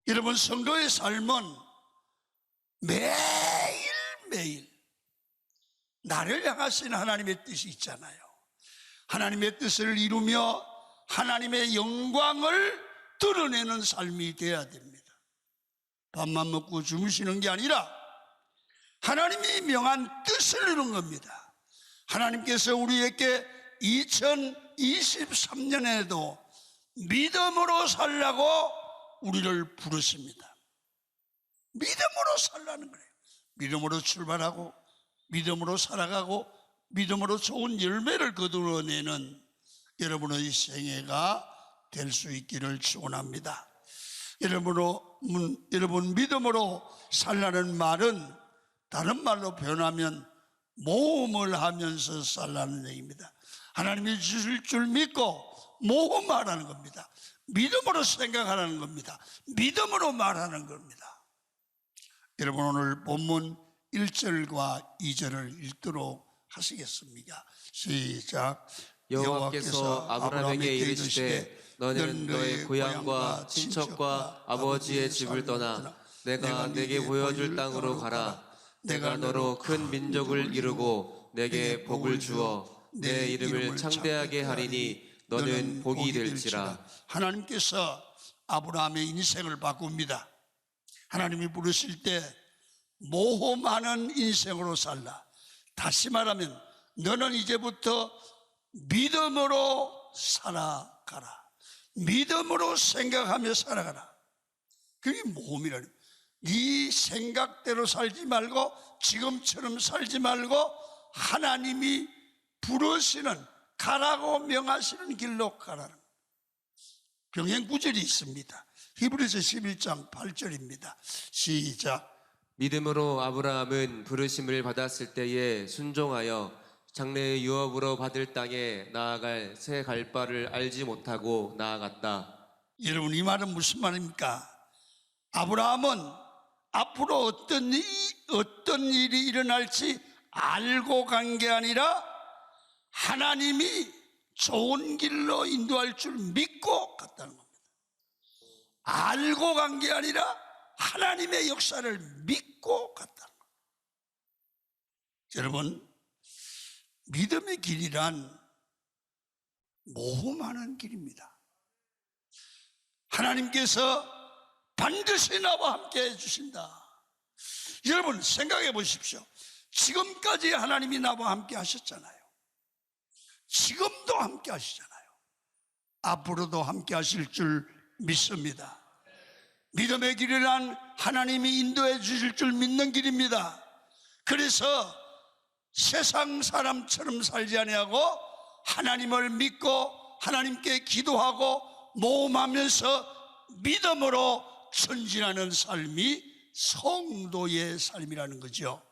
여러분, 성도의 삶은 매일매일 나를 향하신 하나님의 뜻이 있잖아요. 하나님의 뜻을 이루며 하나님의 영광을 드러내는 삶이 되어야 됩니다. 밥만 먹고 주무시는 게 아니라 하나님이 명한 뜻을 이룬 겁니다. 하나님께서 우리에게 2023년에도 믿음으로 살라고 우리를 부르십니다. 믿음으로 살라는 거예요. 믿음으로 출발하고 믿음으로 살아가고 믿음으로 좋은 열매를 거두어내는 여러분의 생애가 될 수 있기를 축원합니다. 여러분, 믿음으로 살라는 말은 다른 말로 표현하면 모험을 하면서 살라는 얘기입니다. 하나님이 주실 줄 믿고 모험하라는 겁니다. 믿음으로 생각하라는 겁니다. 믿음으로 말하는 겁니다. 여러분, 오늘 본문 1절과 2절을 읽도록 하시겠습니까? 시작. 여호와께서 아브라함에게 이르시되 너는 너의 고향과 친척과 아버지의 집을 떠나 내가 내게 보여줄 땅으로 가라. 내가 너로 큰 민족을 이루고 내게 복을 주어 내 이름을 창대하게 하리니 너는 복이 될지라. 하나님께서 아브라함의 인생을 바꿉니다. 하나님이 부르실 때 모험하는 인생으로 살라. 다시 말하면 너는 이제부터 믿음으로 살아가라. 믿음으로 생각하며 살아가라. 그게 모험이라는 거예요. 네 생각대로 살지 말고 지금처럼 살지 말고 하나님이 부르시는, 가라고 명하시는 길로 가라는 거예요. 병행 구절이 있습니다. 히브리서 11장 8절입니다. 시작. 믿음으로 아브라함은 부르심을 받았을 때에 순종하여 장래의 유업으로 받을 땅에 나아갈 새 갈 바를 알지 못하고 나아갔다. 여러분, 이 말은 무슨 말입니까? 아브라함은 앞으로 어떤 일이 일어날지 알고 간 게 아니라 하나님이 좋은 길로 인도할 줄 믿고 갔다는 겁니다. 알고 간 게 아니라 하나님의 역사를 믿고 갔다는 겁니다. 여러분, 믿음의 길이란 모험하는 길입니다. 하나님께서 반드시 나와 함께 해주신다. 여러분, 생각해 보십시오. 지금까지 하나님이 나와 함께 하셨잖아요. 지금도 함께 하시잖아요. 앞으로도 함께 하실 줄 믿습니다. 믿음의 길이란 하나님이 인도해 주실 줄 믿는 길입니다. 그래서 세상 사람처럼 살지 아니하고 하나님을 믿고 하나님께 기도하고 모험하면서 믿음으로 전진하는 삶이 성도의 삶이라는 거죠.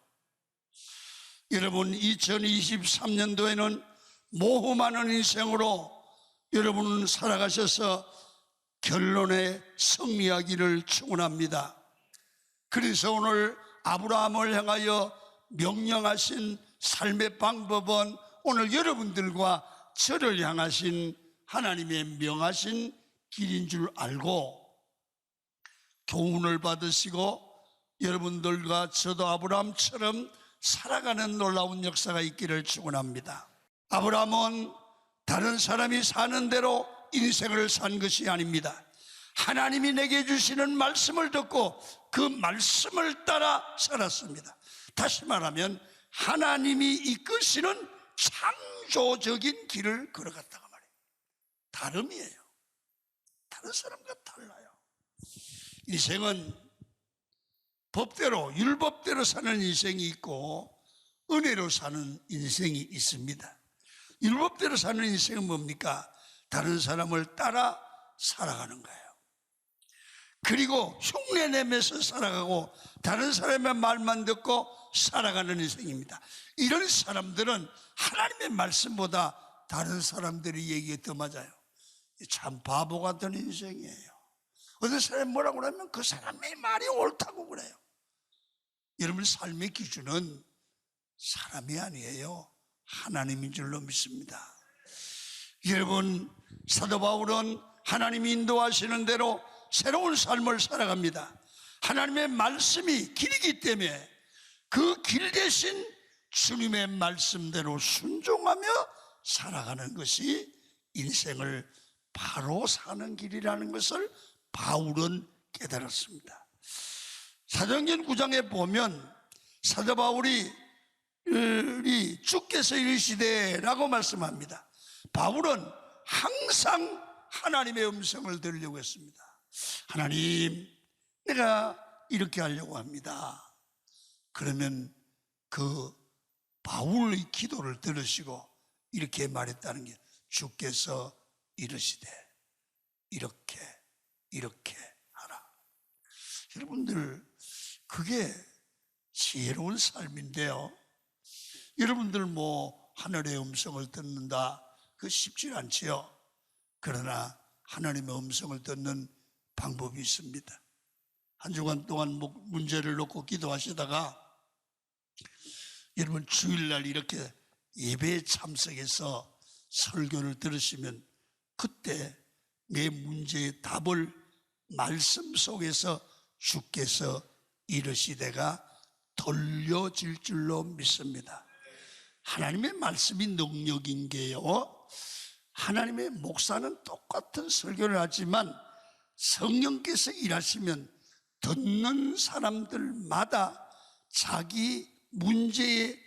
여러분, 2023년도에는 모험하는 인생으로 여러분은 살아가셔서 결론에 승리하기를 축원합니다. 그래서 오늘 아브라함을 향하여 명령하신 삶의 방법은 오늘 여러분들과 저를 향하신 하나님의 명하신 길인 줄 알고 교훈을 받으시고 여러분들과 저도 아브라함처럼 살아가는 놀라운 역사가 있기를 축원합니다. 아브라함은 다른 사람이 사는 대로 인생을 산 것이 아닙니다. 하나님이 내게 주시는 말씀을 듣고 그 말씀을 따라 살았습니다. 다시 말하면 하나님이 이끄시는 창조적인 길을 걸어갔다가 말이에요. 다름이에요. 다른 사람과 달라요. 인생은 법대로, 율법대로 사는 인생이 있고 은혜로 사는 인생이 있습니다. 율법대로 사는 인생은 뭡니까? 다른 사람을 따라 살아가는 거예요. 그리고 흉내내면서 살아가고 다른 사람의 말만 듣고 살아가는 인생입니다. 이런 사람들은 하나님의 말씀보다 다른 사람들이 얘기가 더 맞아요. 참 바보 같은 인생이에요. 어떤 사람이 뭐라고 그러면 그 사람의 말이 옳다고 그래요. 여러분, 삶의 기준은 사람이 아니에요. 하나님인 줄로 믿습니다. 여러분, 사도 바울은 하나님이 인도하시는 대로 새로운 삶을 살아갑니다. 하나님의 말씀이 길이기 때문에 그 길 대신 주님의 말씀대로 순종하며 살아가는 것이 인생을 바로 사는 길이라는 것을 바울은 깨달았습니다. 사도행전 9장에 보면 사도 바울이 주께서 이르시되라고 말씀합니다. 바울은 항상 하나님의 음성을 들으려고 했습니다. 하나님, 내가 이렇게 하려고 합니다. 그러면 그 바울의 기도를 들으시고 이렇게 말했다는 게, 주께서 이르시되 이렇게 하라. 여러분들, 그게 지혜로운 삶인데요. 여러분들 하늘의 음성을 듣는다, 그 쉽지 않지요. 그러나 하나님의 음성을 듣는 방법이 있습니다. 한 주간 동안 문제를 놓고 기도하시다가 여러분 주일날 이렇게 예배에 참석해서 설교를 들으시면 그때 내 문제의 답을 말씀 속에서 주께서 이르시되가 돌려질 줄로 믿습니다. 하나님의 말씀이 능력인 게요, 하나님의 목사는 똑같은 설교를 하지만 성령께서 일하시면 듣는 사람들마다 자기 문제의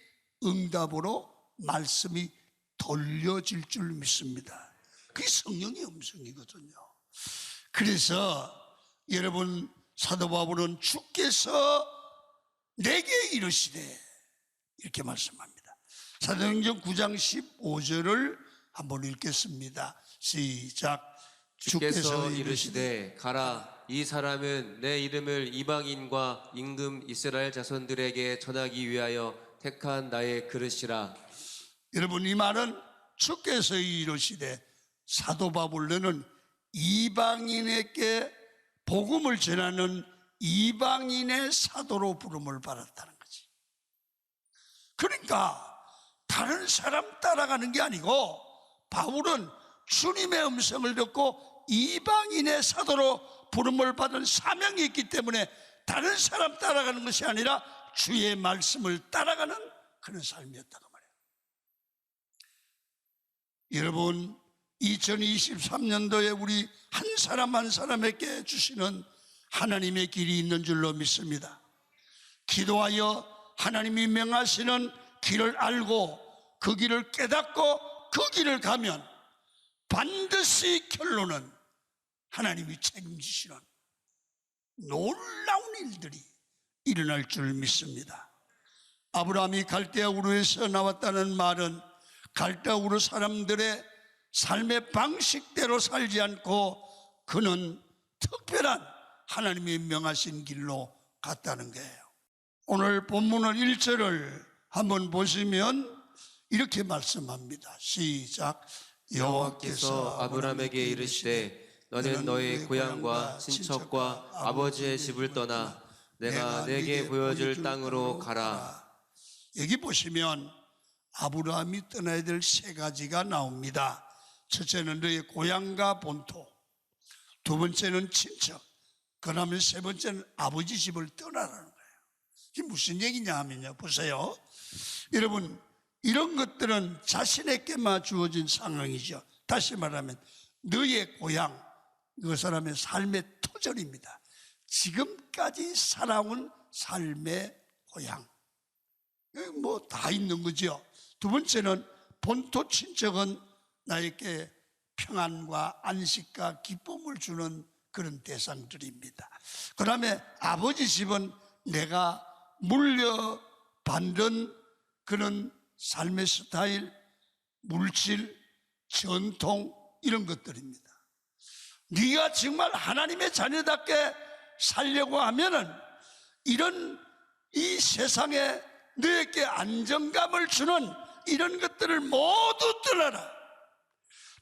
응답으로 말씀이 돌려질 줄 믿습니다. 그게 성령의 음성이거든요. 그래서 여러분, 사도 바울은 주께서 내게 이르시되 이렇게 말씀합니다. 사도행전 9장 15절을 한번 읽겠습니다. 시작. 주께서 이르시되 가라, 이 사람은 내 이름을 이방인과 임금 이스라엘 자손들에게 전하기 위하여 택한 나의 그릇이라. 여러분, 이 말은 주께서 이르시되 사도 바울은 이방인에게 복음을 전하는 이방인의 사도로 부름을 받았다는 거지. 그러니까 다른 사람 따라가는 게 아니고 바울은 주님의 음성을 듣고 이방인의 사도로 부름을 받은 사명이 있기 때문에 다른 사람 따라가는 것이 아니라 주의 말씀을 따라가는 그런 삶이었다고 말해요. 여러분, 2023년도에 우리 한 사람 한 사람에게 주시는 하나님의 길이 있는 줄로 믿습니다. 기도하여 하나님이 명하시는 길을 알고 그 길을 깨닫고 그 길을 가면 반드시 결론은 하나님이 책임지시는 놀라운 일들이 일어날 줄 믿습니다. 아브라함이 갈대아 우르에서 나왔다는 말은 갈대아 우르 사람들의 삶의 방식대로 살지 않고 그는 특별한 하나님이 명하신 길로 갔다는 거예요. 오늘 본문을 1절을 한번 보시면 이렇게 말씀합니다. 시작. 여호와께서 아브라함에게 이르시되 너는 너의 고향과 친척과 아버지의 집을 떠나 내가 내게 보여줄 땅으로 가라. 여기 보시면 아브라함이 떠나야 될 세 가지가 나옵니다. 첫째는 너의 고향과 본토, 두 번째는 친척, 그 다음에 세 번째는 아버지 집을 떠나라는 거예요. 이게 무슨 얘기냐 하면요, 보세요. 여러분, 이런 것들은 자신에게만 주어진 상황이죠. 다시 말하면 너의 고향, 그 사람의 삶의 터전입니다. 지금까지 살아온 삶의 고향, 다 있는 거죠. 두 번째는 본토 친척은 나에게 평안과 안식과 기쁨을 주는 그런 대상들입니다. 그 다음에 아버지 집은 내가 물려받는 그런 삶의 스타일, 물질, 전통, 이런 것들입니다. 네가 정말 하나님의 자녀답게 살려고 하면은 이런 이 세상에 너에게 안정감을 주는 이런 것들을 모두 떠나라.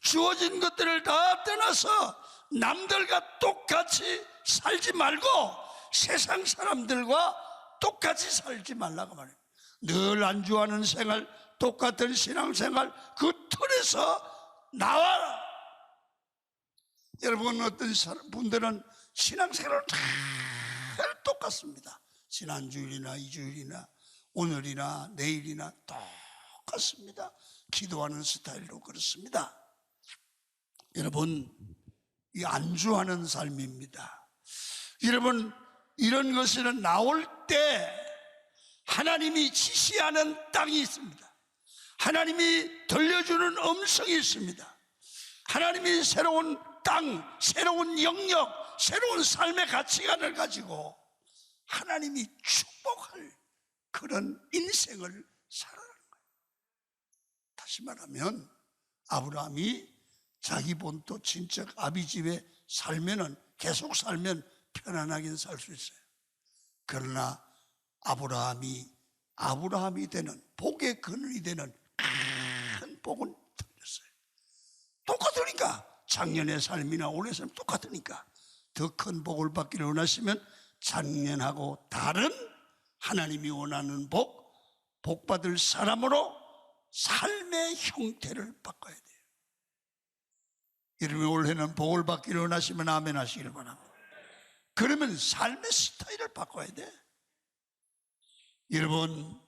주어진 것들을 다 떠나서 남들과 똑같이 살지 말고 세상 사람들과 똑같이 살지 말라고 말해요. 늘 안주하는 생활, 똑같은 신앙생활, 그 틀에서 나와라. 여러분, 어떤 분들은 신앙생활은 다 똑같습니다. 지난주일이나 이주일이나 오늘이나 내일이나 똑같습니다. 기도하는 스타일로 그렇습니다. 여러분, 이 안주하는 삶입니다. 여러분, 이런 것은 나올 때 하나님이 지시하는 땅이 있습니다. 하나님이 들려주는 음성이 있습니다. 하나님이 새로운 땅, 새로운 영역, 새로운 삶의 가치관을 가지고 하나님이 축복할 그런 인생을 살아가는 거예요. 다시 말하면 아브라함이 자기 본토 친척 아비 집에 살면은, 계속 살면 편안하게 살 수 있어요. 그러나 아브라함이 되는, 복의 근원이 되는 큰 복은 틀렸어요. 똑같으니까, 작년의 삶이나 올해 삶 똑같으니까 더 큰 복을 받기를 원하시면 작년하고 다른 하나님이 원하는 복 받을 사람으로 삶의 형태를 바꿔야 돼요. 여러분, 올해는 복을 받기를 원하시면 아멘 하시기를 바랍니다. 그러면 삶의 스타일을 바꿔야 돼. 여러분,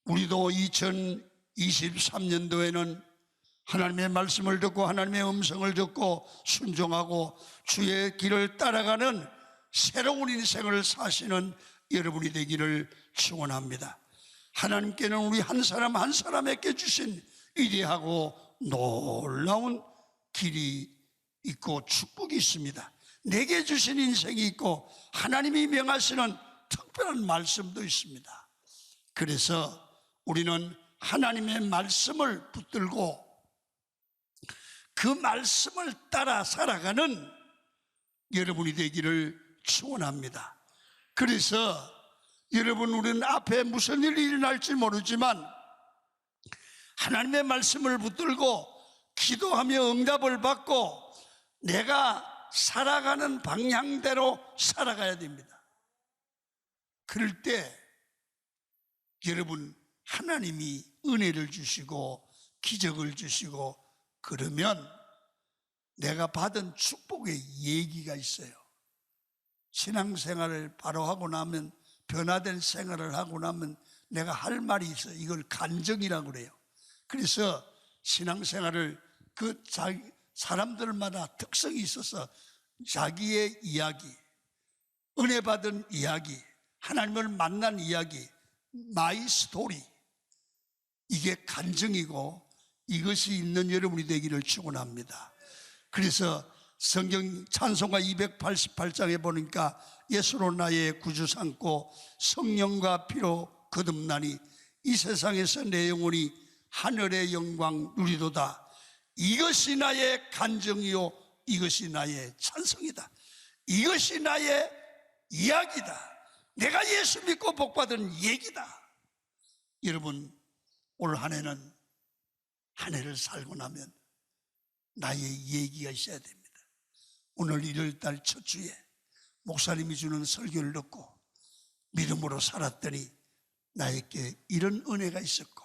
우리도 2023년도에는 하나님의 말씀을 듣고 하나님의 음성을 듣고 순종하고 주의 길을 따라가는 새로운 인생을 사시는 여러분이 되기를 축원합니다. 하나님께는 우리 한 사람 한 사람에게 주신 위대하고 놀라운 길이 있고 축복이 있습니다. 내게 주신 인생이 있고 하나님이 명하시는 특별한 말씀도 있습니다. 그래서 우리는 하나님의 말씀을 붙들고 그 말씀을 따라 살아가는 여러분이 되기를 축원합니다. 그래서 여러분, 우리는 앞에 무슨 일이 일어날지 모르지만 하나님의 말씀을 붙들고 기도하며 응답을 받고 내가 살아가는 방향대로 살아가야 됩니다. 그럴 때 여러분, 하나님이 은혜를 주시고 기적을 주시고 그러면 내가 받은 축복의 얘기가 있어요. 신앙생활을 바로 하고 나면, 변화된 생활을 하고 나면 내가 할 말이 있어요. 이걸 간증이라고 그래요. 그래서 신앙생활을 사람들마다 특성이 있어서 자기의 이야기, 은혜 받은 이야기, 하나님을 만난 이야기, 마이 스토리, 이게 간증이고 이것이 있는 여러분이 되기를 축원합니다. 그래서 성경 찬송가 288장에 보니까 예수로 나의 구주 삼고 성령과 피로 거듭나니 이 세상에서 내 영혼이 하늘의 영광 누리도다. 이것이 나의 간증이요 이것이 나의 찬송이다. 이것이 나의 이야기다. 내가 예수 믿고 복받은 얘기다. 여러분, 올 한 해는 한 해를 살고 나면 나의 얘기가 있어야 됩니다. 오늘 1월달 첫 주에 목사님이 주는 설교를 듣고 믿음으로 살았더니 나에게 이런 은혜가 있었고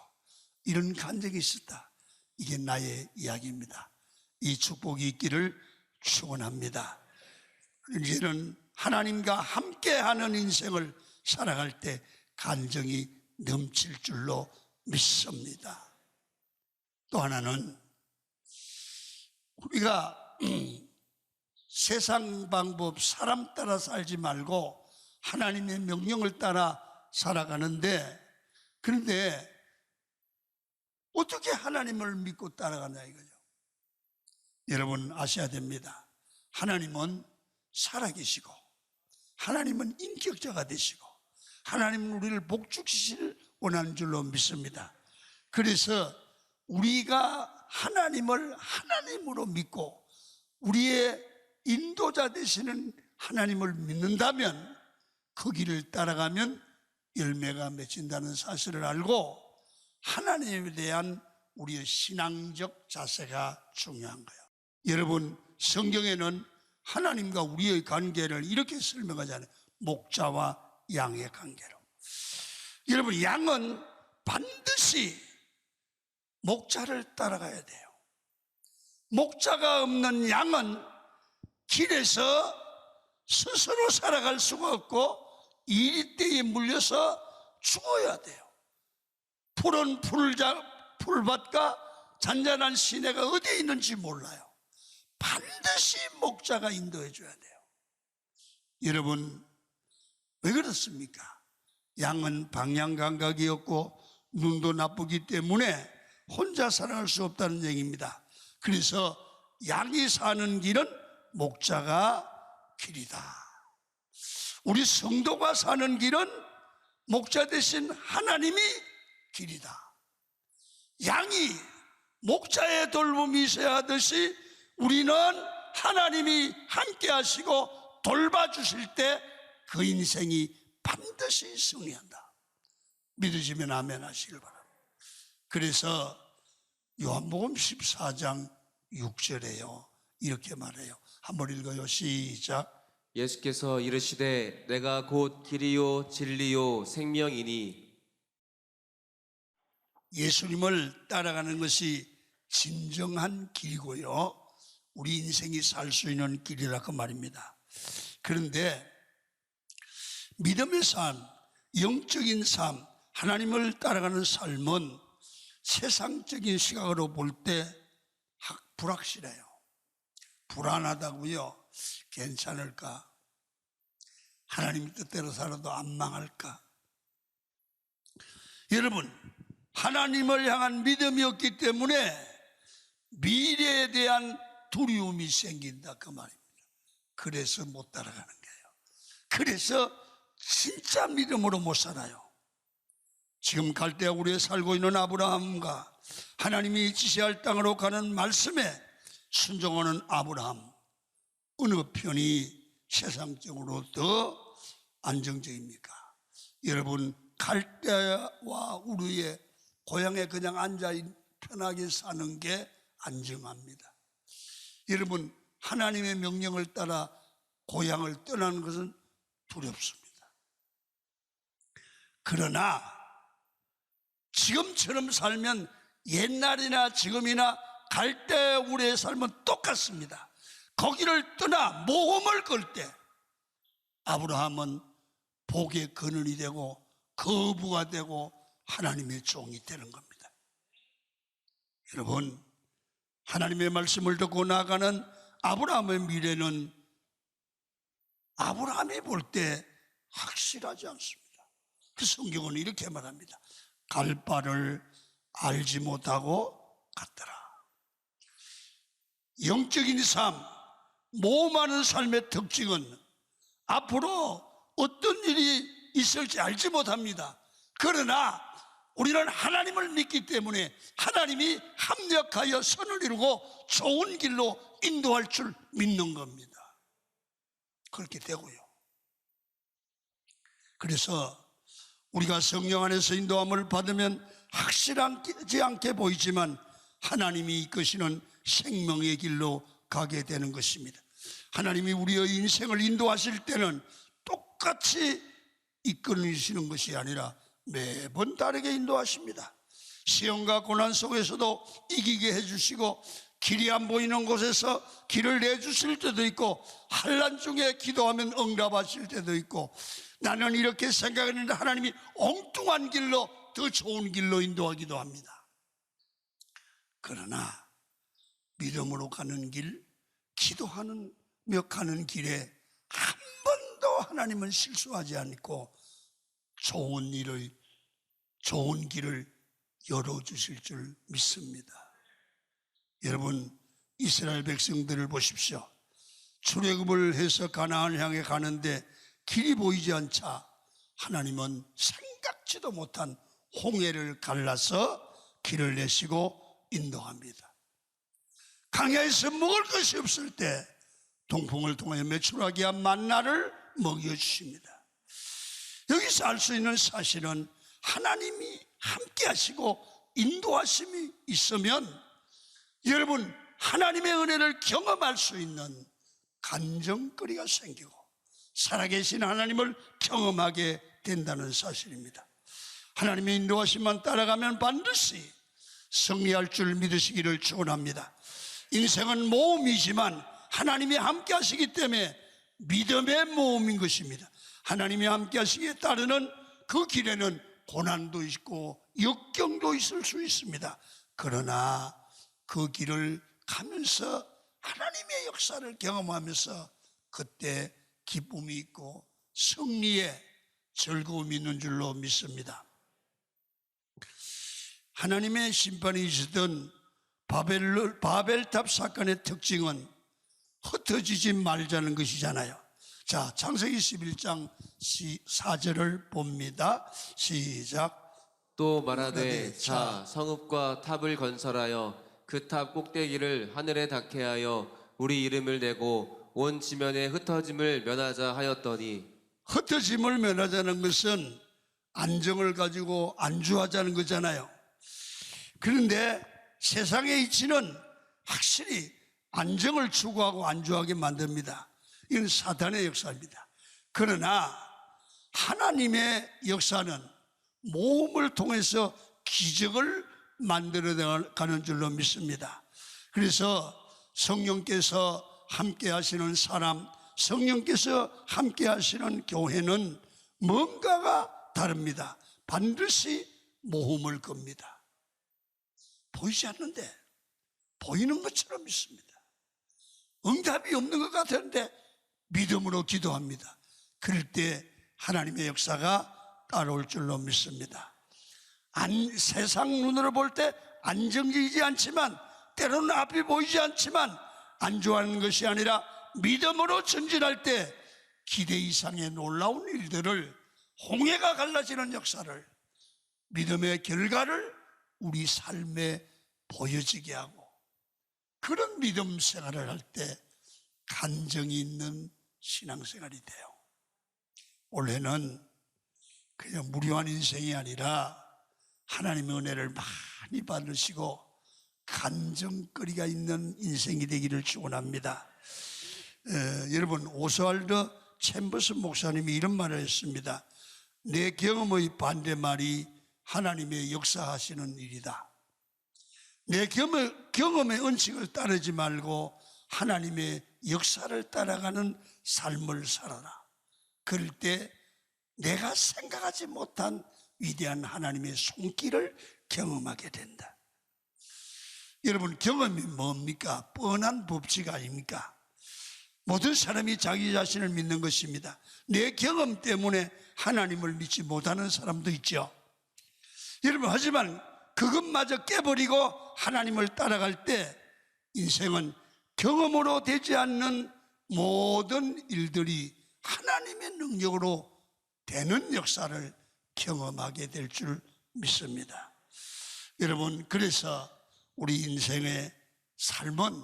이런 간증이 있었다. 이게 나의 이야기입니다. 이 축복이 있기를 축원합니다. 이제는 하나님과 함께하는 인생을 살아갈 때 간증이 넘칠 줄로 믿습니다. 또 하나는 우리가 세상 방법, 사람 따라 살지 말고 하나님의 명령을 따라 살아가는데, 그런데 어떻게 하나님을 믿고 따라가냐 이거죠. 여러분 아셔야 됩니다. 하나님은 살아계시고 하나님은 인격자가 되시고 하나님은 우리를 복주시기를 원하는 줄로 믿습니다. 그래서 우리가 하나님을 하나님으로 믿고 우리의 인도자 되시는 하나님을 믿는다면 그 길을 따라가면 열매가 맺힌다는 사실을 알고 하나님에 대한 우리의 신앙적 자세가 중요한 거예요. 여러분, 성경에는 하나님과 우리의 관계를 이렇게 설명하잖아요. 목자와 양의 관계로. 여러분, 양은 반드시 목자를 따라가야 돼요. 목자가 없는 양은 길에서 스스로 살아갈 수가 없고 이리떼에 물려서 죽어야 돼요. 푸른 풀밭과 잔잔한 시내가 어디에 있는지 몰라요. 반드시 목자가 인도해 줘야 돼요. 여러분, 왜 그렇습니까? 양은 방향 감각이 없고 눈도 나쁘기 때문에 혼자 살아갈 수 없다는 얘기입니다. 그래서 양이 사는 길은 목자가 길이다. 우리 성도가 사는 길은 목자 대신 하나님이 길이다. 양이 목자의 돌봄이 있어야 하듯이 우리는 하나님이 함께 하시고 돌봐주실 때 그 인생이 반드시 승리한다. 믿으시면 아멘 하시길 바랍니다. 그래서 요한복음 14장 6절에요. 이렇게 말해요. 한번 읽어요. 시작. 예수께서 이르시되 내가 곧 길이요 진리요 생명이니. 예수님을 따라가는 것이 진정한 길이고요, 우리 인생이 살 수 있는 길이라고 말입니다. 그런데 믿음의 삶, 영적인 삶, 하나님을 따라가는 삶은 세상적인 시각으로 볼 때 불확실해요. 불안하다고요. 괜찮을까? 하나님 뜻대로 살아도 안 망할까? 여러분, 하나님을 향한 믿음이 없기 때문에 미래에 대한 두려움이 생긴다 그 말입니다. 그래서 못 따라가는 거예요. 그래서 진짜 믿음으로 못 살아요. 지금 갈대아 우리에 살고 있는 아브라함과 하나님이 지시할 땅으로 가는 말씀에 순종하는 아브라함, 어느 편이 세상적으로 더 안정적입니까? 여러분, 갈대아와 우르의 고향에 그냥 앉아 편하게 사는 게 안정합니다. 여러분, 하나님의 명령을 따라 고향을 떠나는 것은 두렵습니다. 그러나 지금처럼 살면 옛날이나 지금이나 갈대아 우르의 삶은 똑같습니다. 거기를 떠나 모험을 걸 때 아브라함은 복의 근원이 되고 거부가 되고 하나님의 종이 되는 겁니다. 여러분, 하나님의 말씀을 듣고 나아가는 아브라함의 미래는 아브라함이 볼 때 확실하지 않습니다. 그 성경은 이렇게 말합니다. 갈 바를 알지 못하고 갔더라. 영적인 삶, 모험하는 삶의 특징은 앞으로 어떤 일이 있을지 알지 못합니다. 그러나 우리는 하나님을 믿기 때문에 하나님이 합력하여 선을 이루고 좋은 길로 인도할 줄 믿는 겁니다. 그렇게 되고요. 그래서 우리가 성령 안에서 인도함을 받으면 확실하지 않게 보이지만 하나님이 이끄시는 생명의 길로 가게 되는 것입니다. 하나님이 우리의 인생을 인도하실 때는 똑같이 이끌으시는 것이 아니라 매번 다르게 인도하십니다. 시험과 고난 속에서도 이기게 해주시고 길이 안 보이는 곳에서 길을 내주실 때도 있고 환난 중에 기도하면 응답하실 때도 있고 나는 이렇게 생각했는데 하나님이 엉뚱한 길로 더 좋은 길로 인도하기도 합니다. 그러나 믿음으로 가는 길, 기도하며 가는 길에 한 번도 하나님은 실수하지 않고 좋은 길을 열어주실 줄 믿습니다. 여러분, 이스라엘 백성들을 보십시오. 출애굽을 해서 가나안을 향해 가는데 길이 보이지 않자 하나님은 생각지도 못한 홍해를 갈라서 길을 내시고 인도합니다. 강야에서 먹을 것이 없을 때 동풍을 통하여 메추라기 한 만나를 먹여주십니다. 여기서 알 수 있는 사실은 하나님이 함께 하시고 인도하심이 있으면 여러분, 하나님의 은혜를 경험할 수 있는 간증거리가 생기고 살아계신 하나님을 경험하게 된다는 사실입니다. 하나님의 인도하심만 따라가면 반드시 승리할 줄 믿으시기를 축원합니다. 인생은 모험이지만 하나님이 함께 하시기 때문에 믿음의 모험인 것입니다. 하나님이 함께 하시기에 따르는 그 길에는 고난도 있고 역경도 있을 수 있습니다. 그러나 그 길을 가면서 하나님의 역사를 경험하면서 그때 기쁨이 있고 승리의 즐거움이 있는 줄로 믿습니다. 하나님의 심판이 있었던 바벨탑 사건의 특징은 흩어지지 말자는 것이잖아요. 자, 창세기 11장 4절을 봅니다. 시작. 또 말하되 자 성읍과 탑을 건설하여 그 탑 꼭대기를 하늘에 닿게 하여 우리 이름을 내고 온 지면의 흩어짐을 면하자 하였더니, 흩어짐을 면하자는 것은 안정을 가지고 안주하자는 거잖아요. 그런데 세상의 이치는 확실히 안정을 추구하고 안주하게 만듭니다. 이건 사탄의 역사입니다. 그러나 하나님의 역사는 모험을 통해서 기적을 만들어가는 줄로 믿습니다. 그래서 성령께서 함께 하시는 사람, 성령께서 함께 하시는 교회는 뭔가가 다릅니다. 반드시 모험을 겁니다. 보이지 않는데 보이는 것처럼 믿습니다. 응답이 없는 것 같은데 믿음으로 기도합니다. 그럴 때 하나님의 역사가 따라올 줄로 믿습니다. 세상 눈으로 볼 때 안정적이지 않지만, 때로는 앞이 보이지 않지만 안주하는 것이 아니라 믿음으로 전진할 때 기대 이상의 놀라운 일들을, 홍해가 갈라지는 역사를, 믿음의 결과를 우리 삶에 보여지게 하고, 그런 믿음 생활을 할 때 간정이 있는 신앙생활이 돼요. 올해는 그냥 무료한 인생이 아니라 하나님의 은혜를 많이 받으시고 간정거리가 있는 인생이 되기를 축원합니다. 여러분, 오스왈드 챔버스 목사님이 이런 말을 했습니다. 내 경험의 반대말이 하나님의 역사하시는 일이다. 내 경험의 은칙을 따르지 말고 하나님의 역사를 따라가는 삶을 살아라. 그럴 때 내가 생각하지 못한 위대한 하나님의 손길을 경험하게 된다. 여러분, 경험이 뭡니까? 뻔한 법칙 아닙니까? 모든 사람이 자기 자신을 믿는 것입니다. 내 경험 때문에 하나님을 믿지 못하는 사람도 있죠. 여러분, 하지만 그것마저 깨버리고 하나님을 따라갈 때 인생은 경험으로 되지 않는 모든 일들이 하나님의 능력으로 되는 역사를 경험하게 될 줄 믿습니다. 여러분, 그래서 우리 인생의 삶은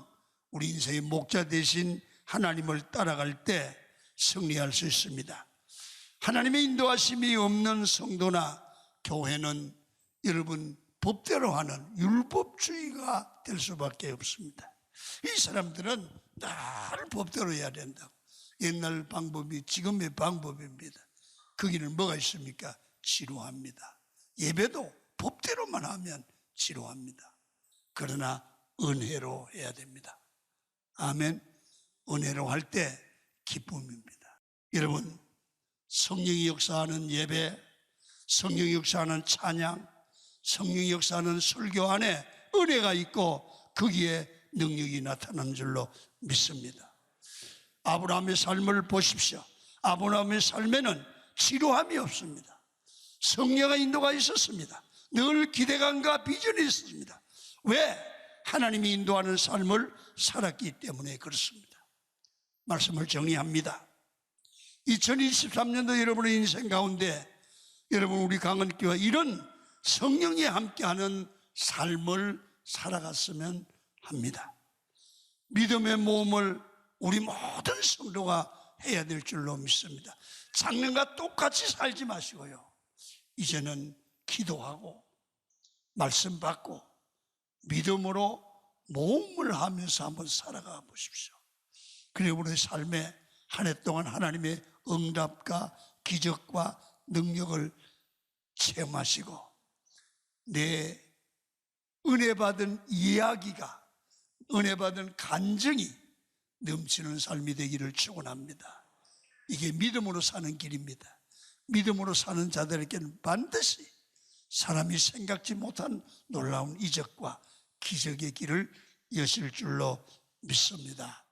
우리 인생의 목자 대신 하나님을 따라갈 때 승리할 수 있습니다. 하나님의 인도하심이 없는 성도나 교회는 여러분 법대로 하는 율법주의가 될 수밖에 없습니다. 이 사람들은 늘 법대로 해야 된다고. 옛날 방법이 지금의 방법입니다. 거기는 뭐가 있습니까? 지루합니다. 예배도 법대로만 하면 지루합니다. 그러나 은혜로 해야 됩니다. 아멘. 은혜로 할 때 기쁨입니다. 여러분, 성령이 역사하는 예배, 성령이 역사하는 찬양, 성령이 역사하는 설교 안에 은혜가 있고 거기에 능력이 나타나는 줄로 믿습니다. 아브라함의 삶을 보십시오. 아브라함의 삶에는 지루함이 없습니다. 성령의 인도가 있었습니다. 늘 기대감과 비전이 있었습니다. 왜? 하나님이 인도하는 삶을 살았기 때문에 그렇습니다. 말씀을 정리합니다. 2023년도 여러분의 인생 가운데 여러분, 우리 강은교회가 이런 성령이 함께하는 삶을 살아갔으면 합니다. 믿음의 모험을 우리 모든 성도가 해야 될 줄로 믿습니다. 작년과 똑같이 살지 마시고요, 이제는 기도하고 말씀 받고 믿음으로 모험을 하면서 한번 살아가 보십시오. 그래 우리 삶에 한 해 동안 하나님의 응답과 기적과 능력을 체험하시고 내 은혜 받은 이야기가, 은혜 받은 간증이 넘치는 삶이 되기를 축원합니다. 이게 믿음으로 사는 길입니다. 믿음으로 사는 자들에게는 반드시 사람이 생각지 못한 놀라운 이적과 기적의 길을 여실 줄로 믿습니다.